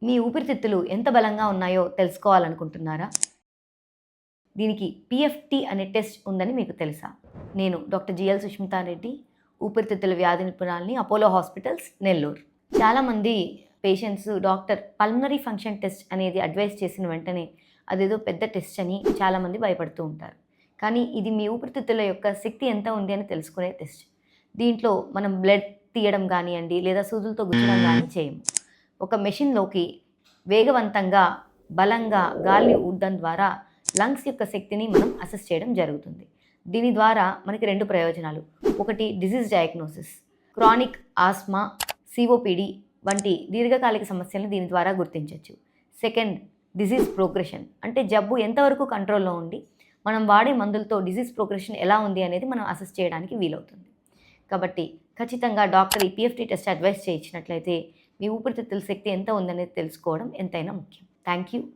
మీ ఊపిరితిత్తులు ఎంత బలంగా ఉన్నాయో తెలుసుకోవాలనుకుంటున్నారా? దీనికి పీఎఫ్టీ అనే టెస్ట్ ఉందని మీకు తెలుసా? నేను డాక్టర్ జిఎల్ సుష్మితారెడ్డి, ఊపిరితిత్తుల వ్యాధి నిపుణురాలిని, అపోలో హాస్పిటల్స్, నెల్లూరు. చాలామంది patients doctor pulmonary function test అనేది అడ్వైస్ చేసిన వెంటనే అదేదో పెద్ద టెస్ట్ అని చాలామంది భయపడుతూ ఉంటారు. కానీ ఇది మీ ఊపిరితిత్తుల యొక్క శక్తి ఎంత ఉంది అని తెలుసుకునే టెస్ట్. దీంట్లో మనం బ్లడ్ తీయడం కానివ్వండి, లేదా సూదులతో గుచ్చడం కానీ చేయము. ఒక మెషిన్‌లోకి వేగవంతంగా, బలంగా గాలిని ఊదడం ద్వారా లంగ్స్ యొక్క శక్తిని మనం అసెస్ చేయడం జరుగుతుంది. దీని ద్వారా మనకి 2 ప్రయోజనాలు. ఒకటి disease diagnosis. Chronic asthma, COPD వంటి దీర్ఘకాలిక సమస్యలను దీని ద్వారా గుర్తించొచ్చు. Second, disease progression. అంటే జబ్బు ఎంతవరకు కంట్రోల్‌లో ఉండి, మనం వాడే మందులతో డిసీజ్ ప్రోగ్రెషన్ ఎలా ఉంది అనేది మనం అసెస్ చేయడానికి వీలవుతుంది. కాబట్టి ఖచ్చితంగా డాక్టర్ ఈ పీఎఫ్టీ టెస్ట్ అడ్వైస్ చేయించినట్లయితే మీ ఊపిరితిత్తుల శక్తి ఎంత ఉందనేది తెలుసుకోవడం ఎంతైనా ముఖ్యం. Thank you.